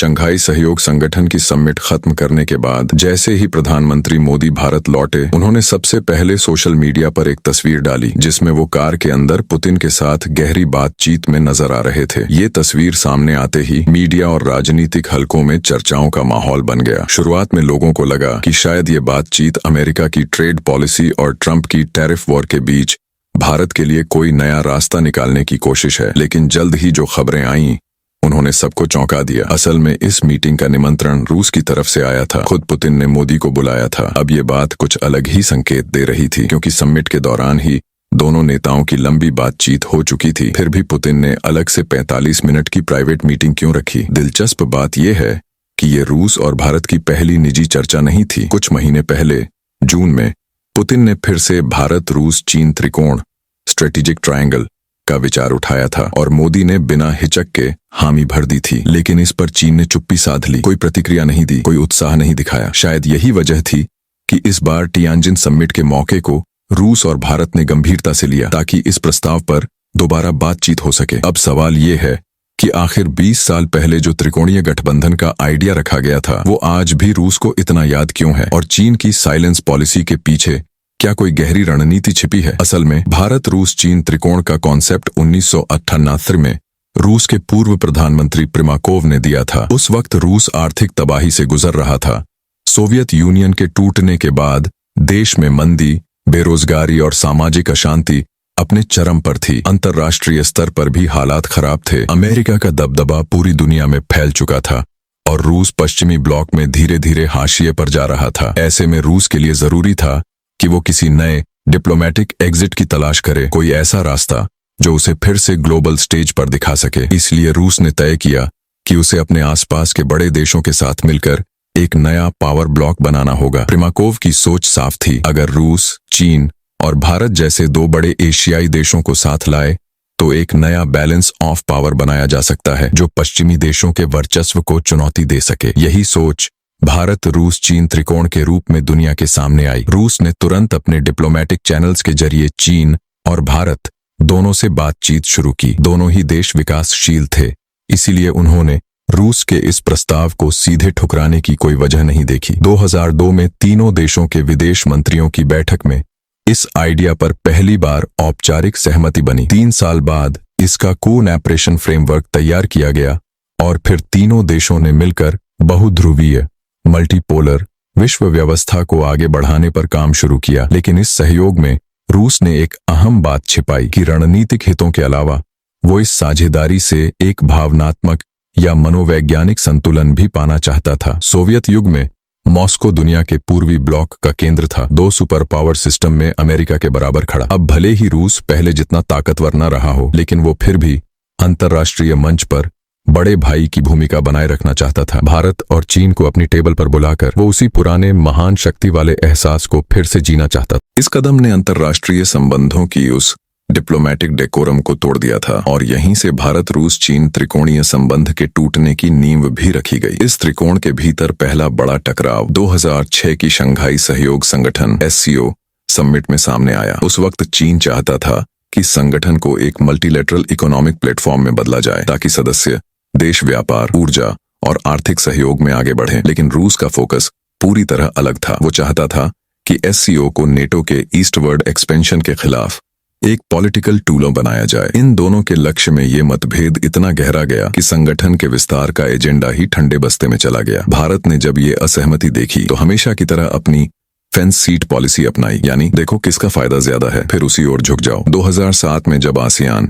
Shanghai सहयोग संगठन की समिट खत्म करने के बाद जैसे ही प्रधानमंत्री मोदी भारत लौटे, उन्होंने सबसे पहले सोशल मीडिया पर एक तस्वीर डाली जिसमें वो कार के अंदर पुतिन के साथ गहरी बातचीत में नजर आ रहे थे। ये तस्वीर सामने आते ही मीडिया और राजनीतिक हलकों में चर्चाओं का माहौल बन गया। शुरुआत में लोगों को लगा कि शायद ये बातचीत अमेरिका की ट्रेड पॉलिसी और ट्रंप की टैरिफ वॉर के बीच भारत के लिए कोई नया रास्ता निकालने की कोशिश है, लेकिन जल्द ही जो खबरें आईं उन्होंने सबको चौंका दिया। असल में इस मीटिंग का निमंत्रण रूस की तरफ से आया था। खुद पुतिन ने मोदी को बुलाया था। अब ये बात कुछ अलग ही संकेत दे रही थी, क्योंकि समिट के दौरान ही दोनों नेताओं की लंबी बातचीत हो चुकी थी। फिर भी पुतिन ने अलग से 45 मिनट की प्राइवेट मीटिंग क्यों रखी? दिलचस्प बात यह है कि ये रूस और भारत की पहली निजी चर्चा नहीं थी। कुछ महीने पहले जून में पुतिन ने फिर से भारत रूस चीन त्रिकोण स्ट्रेटेजिक ट्रायंगल का विचार उठाया था और मोदी ने बिना हिचक के हामी भर दी थी। लेकिन इस पर चीन ने चुप्पी साध ली, कोई प्रतिक्रिया नहीं दी, कोई उत्साह नहीं दिखाया। शायद यही वजह थी कि इस बार टियानजिन समिट के मौके को रूस और भारत ने गंभीरता से लिया, ताकि इस प्रस्ताव पर दोबारा बातचीत हो सके। अब सवाल ये है कि आखिर 20 साल पहले जो त्रिकोणीय गठबंधन का आइडिया रखा गया था, वो आज भी रूस को इतना याद क्यों है? और चीन की साइलेंस पॉलिसी के पीछे क्या कोई गहरी रणनीति छिपी है? असल में भारत रूस चीन त्रिकोण का कॉन्सेप्ट 1998 में रूस के पूर्व प्रधानमंत्री प्रिमाकोव ने दिया था। उस वक्त रूस आर्थिक तबाही से गुजर रहा था। सोवियत यूनियन के टूटने के बाद देश में मंदी, बेरोजगारी और सामाजिक अशांति अपने चरम पर थी। अंतर्राष्ट्रीय स्तर पर भी हालात खराब थे। अमेरिका का दबदबा पूरी दुनिया में फैल चुका था और रूस पश्चिमी ब्लॉक में धीरे धीरे हाशिए पर जा रहा था। ऐसे में रूस के लिए जरूरी था कि वो किसी नए डिप्लोमेटिक एग्जिट की तलाश करे, कोई ऐसा रास्ता जो उसे फिर से ग्लोबल स्टेज पर दिखा सके। इसलिए रूस ने तय किया कि उसे अपने आसपास के बड़े देशों के साथ मिलकर एक नया पावर ब्लॉक बनाना होगा। प्रिमाकोव की सोच साफ थी, अगर रूस, चीन और भारत जैसे दो बड़े एशियाई देशों को साथ लाए तो एक नया बैलेंस ऑफ पावर बनाया जा सकता है जो पश्चिमी देशों के वर्चस्व को चुनौती दे सके। यही सोच भारत रूस चीन त्रिकोण के रूप में दुनिया के सामने आई। रूस ने तुरंत अपने डिप्लोमेटिक चैनल्स के जरिए चीन और भारत दोनों से बातचीत शुरू की। दोनों ही देश विकासशील थे, इसीलिए उन्होंने रूस के इस प्रस्ताव को सीधे ठुकराने की कोई वजह नहीं देखी। 2002 में तीनों देशों के विदेश मंत्रियों की बैठक में इस आइडिया पर पहली बार औपचारिक सहमति बनी। 3 साल बाद इसका कोऑपरेशन फ्रेमवर्क तैयार किया गया और फिर तीनों देशों ने मिलकर बहुध्रुवीय मल्टीपोलर विश्व व्यवस्था को आगे बढ़ाने पर काम शुरू किया। लेकिन इस सहयोग में रूस ने एक अहम बात छिपाई कि रणनीतिक हितों के अलावा वो इस साझेदारी से एक भावनात्मक या मनोवैज्ञानिक संतुलन भी पाना चाहता था। सोवियत युग में मॉस्को दुनिया के पूर्वी ब्लॉक का केंद्र था, 2 सुपर पावर सिस्टम में अमेरिका के बराबर खड़ा। अब भले ही रूस पहले जितना ताकतवर न रहा हो, लेकिन वो फिर भी अंतर्राष्ट्रीय मंच पर बड़े भाई की भूमिका बनाए रखना चाहता था। भारत और चीन को अपनी टेबल पर बुलाकर वो उसी पुराने महान शक्ति वाले एहसास को फिर से जीना चाहता था। इस कदम ने अंतर्राष्ट्रीय संबंधों की उस डिप्लोमेटिक डेकोरम को तोड़ दिया था और यहीं से भारत रूस चीन त्रिकोणीय संबंध के टूटने की नींव भी रखी गई। इस त्रिकोण के भीतर पहला बड़ा टकराव 2006 की शंघाई सहयोग संगठन SCO समिट में सामने आया। उस वक्त चीन चाहता था कि संगठन को एक मल्टीलेटरल इकोनॉमिक प्लेटफॉर्म में बदला जाए ताकि सदस्य देश व्यापार, ऊर्जा और आर्थिक सहयोग में आगे बढ़े। लेकिन रूस का फोकस पूरी तरह अलग था। वो चाहता था कि SCO को नेटो के ईस्टवर्ड एक्सपेंशन के खिलाफ एक पॉलिटिकल टूल बनाया जाए। इन दोनों के लक्ष्य में ये मतभेद इतना गहरा गया कि संगठन के विस्तार का एजेंडा ही ठंडे बस्ते में चला गया। भारत ने जब ये असहमति देखी तो हमेशा की तरह अपनी फेंस सीट पॉलिसी अपनाई, यानी देखो किसका फायदा ज्यादा है, फिर उसी ओर झुक जाओ। 2007 में जब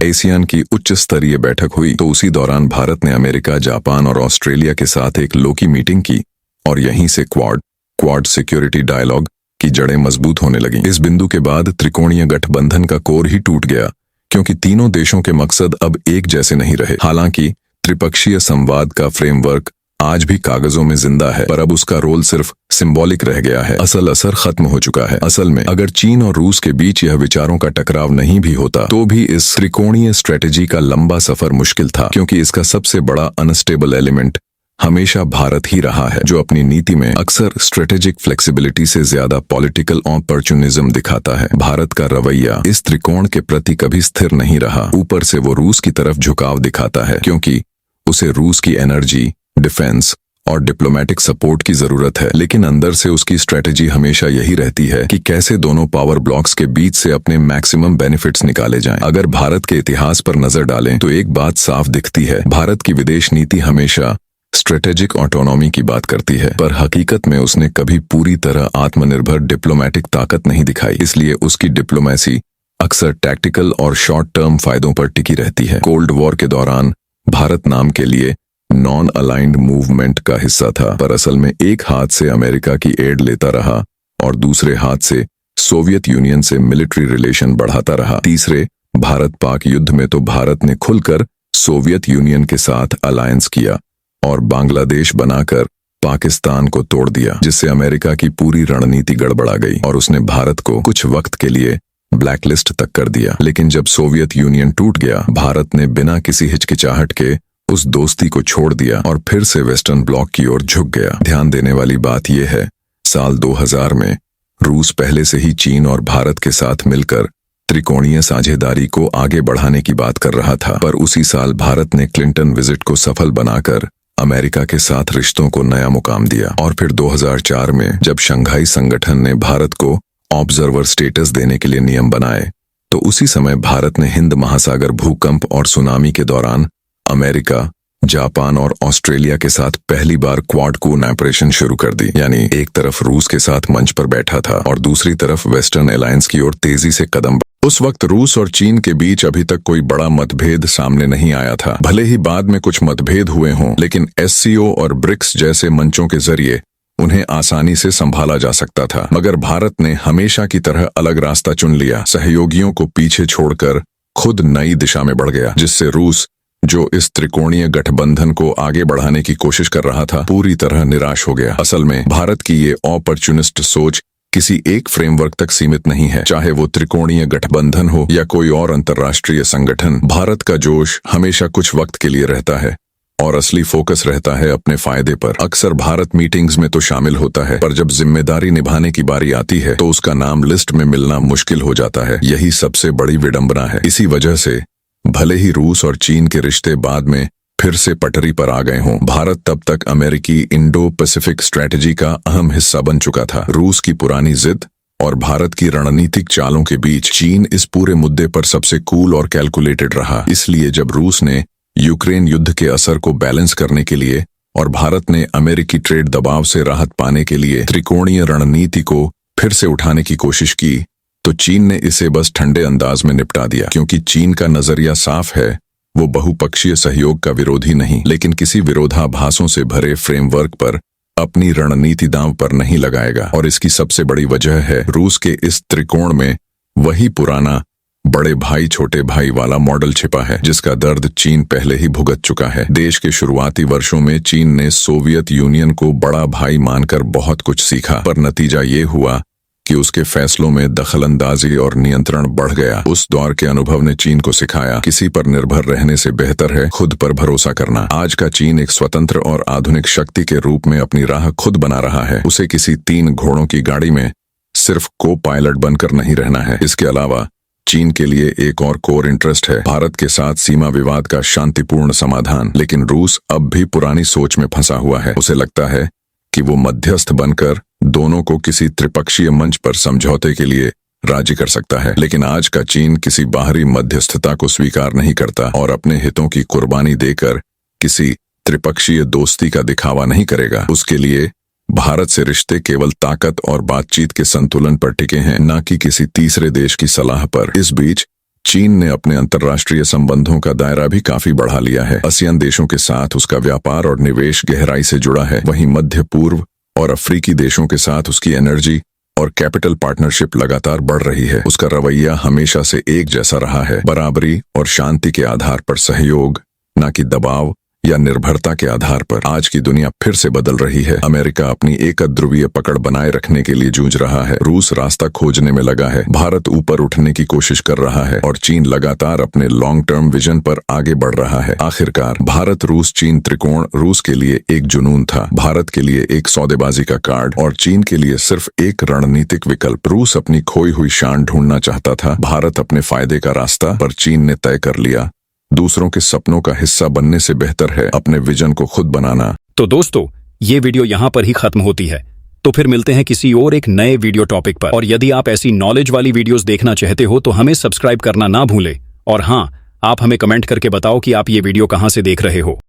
एशियान की उच्च स्तरीय बैठक हुई तो उसी दौरान भारत ने अमेरिका, जापान और ऑस्ट्रेलिया के साथ एक लोकी मीटिंग की और यहीं से क्वाड सिक्योरिटी डायलॉग की जड़ें मजबूत होने लगी। इस बिंदु के बाद त्रिकोणीय गठबंधन का कोर ही टूट गया, क्योंकि तीनों देशों के मकसद अब एक जैसे नहीं रहे। हालांकि त्रिपक्षीय संवाद का फ्रेमवर्क आज भी कागजों में जिंदा है, पर अब उसका रोल सिर्फ सिंबॉलिक रह गया है, असल असर खत्म हो चुका है। असल में अगर चीन और रूस के बीच यह विचारों का टकराव नहीं भी होता तो भी इस त्रिकोणीय स्ट्रेटेजी का लंबा सफर मुश्किल था, क्योंकि इसका सबसे बड़ा अनस्टेबल एलिमेंट हमेशा भारत ही रहा है, जो अपनी नीति में अक्सर स्ट्रेटेजिक फ्लेक्सिबिलिटी से ज्यादा पॉलिटिकल ऑपर्चुनिज्म दिखाता है। भारत का रवैया इस त्रिकोण के प्रति कभी स्थिर नहीं रहा। ऊपर से वो रूस की तरफ झुकाव दिखाता है, क्योंकि उसे रूस की एनर्जी, डिफेंस और डिप्लोमेटिक सपोर्ट की जरूरत है, लेकिन अंदर से उसकी स्ट्रेटेजी हमेशा यही रहती है कि कैसे दोनों पावर ब्लॉक्स के बीच से अपने मैक्सिमम बेनिफिट्स निकाले जाएं। अगर भारत के इतिहास पर नजर डालें तो एक बात साफ दिखती है, भारत की विदेश नीति हमेशा स्ट्रेटेजिक ऑटोनॉमी की बात करती है, पर हकीकत में उसने कभी पूरी तरह आत्मनिर्भर डिप्लोमेटिक ताकत नहीं दिखाई। इसलिए उसकी डिप्लोमेसी अक्सर टैक्टिकल और शॉर्ट टर्म फायदों पर टिकी रहती है। कोल्ड वॉर के दौरान भारत नाम के लिए नॉन अलाइंड मूवमेंट का हिस्सा था, पर असल में एक हाथ से अमेरिका की एड लेता रहा और दूसरे हाथ से सोवियत यूनियन से मिलिट्री रिलेशन बढ़ाता रहा। तीसरे भारत पाक युद्ध में तो भारत ने खुलकर सोवियत यूनियन के साथ अलायंस किया और बांग्लादेश बनाकर पाकिस्तान को तोड़ दिया, जिससे अमेरिका की पूरी रणनीति गड़बड़ा गई और उसने भारत को कुछ वक्त के लिए ब्लैकलिस्ट तक कर दिया। लेकिन जब सोवियत यूनियन टूट गया, भारत ने बिना किसी हिचकिचाहट के उस दोस्ती को छोड़ दिया और फिर से वेस्टर्न ब्लॉक की ओर झुक गया। ध्यान देने वाली बात यह है, साल 2000 में रूस पहले से ही चीन और भारत के साथ मिलकर त्रिकोणीय साझेदारी को आगे बढ़ाने की बात कर रहा था, पर उसी साल भारत ने क्लिंटन विजिट को सफल बनाकर अमेरिका के साथ रिश्तों को नया मुकाम दिया। और फिर 2004 में जब शंघाई संगठन ने भारत को ऑब्जर्वर स्टेटस देने के लिए नियम बनाए, तो उसी समय भारत ने हिंद महासागर भूकंप और सुनामी के दौरान अमेरिका, जापान और ऑस्ट्रेलिया के साथ पहली बार क्वाड कून ऑपरेशन शुरू कर दी। यानी एक तरफ रूस के साथ मंच पर बैठा था और दूसरी तरफ वेस्टर्न अलायंस की ओर तेजी से कदम। उस वक्त रूस और चीन के बीच अभी तक कोई बड़ा मतभेद सामने नहीं आया था। भले ही बाद में कुछ मतभेद हुए हों, लेकिन एससीओ और ब्रिक्स जैसे मंचों के जरिए उन्हें आसानी से संभाला जा सकता था। मगर भारत ने हमेशा की तरह अलग रास्ता चुन लिया, सहयोगियों को पीछे छोड़कर खुद नई दिशा में बढ़ गया, जिससे रूस, जो इस त्रिकोणीय गठबंधन को आगे बढ़ाने की कोशिश कर रहा था, पूरी तरह निराश हो गया। असल में भारत की ये ऑपर्चुनिस्ट सोच किसी एक फ्रेमवर्क तक सीमित नहीं है, चाहे वो त्रिकोणीय गठबंधन हो या कोई और अंतर्राष्ट्रीय संगठन। भारत का जोश हमेशा कुछ वक्त के लिए रहता है और असली फोकस रहता है अपने फायदे पर। अक्सर भारत मीटिंग्स में तो शामिल होता है, पर जब जिम्मेदारी निभाने की बारी आती है तो उसका नाम लिस्ट में मिलना मुश्किल हो जाता है। यही सबसे बड़ी विडंबना है। इसी वजह से भले ही रूस और चीन के रिश्ते बाद में फिर से पटरी पर आ गए हों, भारत तब तक अमेरिकी इंडो पैसिफिक स्ट्रेटजी का अहम हिस्सा बन चुका था। रूस की पुरानी जिद और भारत की रणनीतिक चालों के बीच चीन इस पूरे मुद्दे पर सबसे कूल और कैलकुलेटेड रहा। इसलिए जब रूस ने यूक्रेन युद्ध के असर को बैलेंस करने के लिए और भारत ने अमेरिकी ट्रेड दबाव से राहत पाने के लिए त्रिकोणीय रणनीति को फिर से उठाने की कोशिश की, तो चीन ने इसे बस ठंडे अंदाज में निपटा दिया। क्योंकि चीन का नजरिया साफ है, वो बहुपक्षीय सहयोग का विरोधी नहीं, लेकिन किसी विरोधाभासों से भरे फ्रेमवर्क पर अपनी रणनीति दांव पर नहीं लगाएगा। और इसकी सबसे बड़ी वजह है रूस के इस त्रिकोण में वही पुराना बड़े भाई छोटे भाई वाला मॉडल छिपा है, जिसका दर्द चीन पहले ही भुगत चुका है। देश के शुरुआती वर्षों में चीन ने सोवियत यूनियन को बड़ा भाई मानकर बहुत कुछ सीखा, पर नतीजा ये हुआ कि उसके फैसलों में दखलंदाजी और नियंत्रण बढ़ गया। उस दौर के अनुभव ने चीन को सिखाया, किसी पर निर्भर रहने से बेहतर है खुद पर भरोसा करना। आज का चीन एक स्वतंत्र और आधुनिक शक्ति के रूप में अपनी राह खुद बना रहा है। उसे किसी 3 घोड़ों की गाड़ी में सिर्फ को पायलट बनकर नहीं रहना है। इसके अलावा चीन के लिए एक और कोर इंटरेस्ट है, भारत के साथ सीमा विवाद का शांतिपूर्ण समाधान। लेकिन रूस अब भी पुरानी सोच में फंसा हुआ है। उसे लगता है कि वो मध्यस्थ बनकर दोनों को किसी त्रिपक्षीय मंच पर समझौते के लिए राजी कर सकता है। लेकिन आज का चीन किसी बाहरी मध्यस्थता को स्वीकार नहीं करता और अपने हितों की कुर्बानी देकर किसी त्रिपक्षीय दोस्ती का दिखावा नहीं करेगा। उसके लिए भारत से रिश्ते केवल ताकत और बातचीत के संतुलन पर टिके हैं, न कि किसी तीसरे देश की सलाह पर। इस बीच चीन ने अपने अंतर्राष्ट्रीय संबंधों का दायरा भी काफी बढ़ा लिया है। आसियान देशों के साथ उसका व्यापार और निवेश गहराई से जुड़ा है। वहीं मध्य पूर्व और अफ्रीकी देशों के साथ उसकी एनर्जी और कैपिटल पार्टनरशिप लगातार बढ़ रही है। उसका रवैया हमेशा से एक जैसा रहा है, बराबरी और शांति के आधार पर सहयोग, न कि दबाव या निर्भरता के आधार पर। आज की दुनिया फिर से बदल रही है। अमेरिका अपनी एक ध्रुवीय पकड़ बनाए रखने के लिए जूझ रहा है, रूस रास्ता खोजने में लगा है, भारत ऊपर उठने की कोशिश कर रहा है और चीन लगातार अपने लॉन्ग टर्म विजन पर आगे बढ़ रहा है। आखिरकार भारत रूस चीन त्रिकोण रूस के लिए एक जुनून था, भारत के लिए एक सौदेबाजी का कार्ड और चीन के लिए सिर्फ एक रणनीतिक विकल्प। रूस अपनी खोई हुई शान ढूंढना चाहता था, भारत अपने फायदे का रास्ता, पर चीन ने तय कर लिया दूसरों के सपनों का हिस्सा बनने से बेहतर है अपने विजन को खुद बनाना। तो दोस्तों, ये वीडियो यहाँ पर ही खत्म होती है। तो फिर मिलते हैं किसी और एक नए वीडियो टॉपिक पर। और यदि आप ऐसी नॉलेज वाली वीडियोस देखना चाहते हो तो हमें सब्सक्राइब करना ना भूलें। और हाँ, आप हमें कमेंट करके बताओ कि आप ये वीडियो कहाँ से देख रहे हो।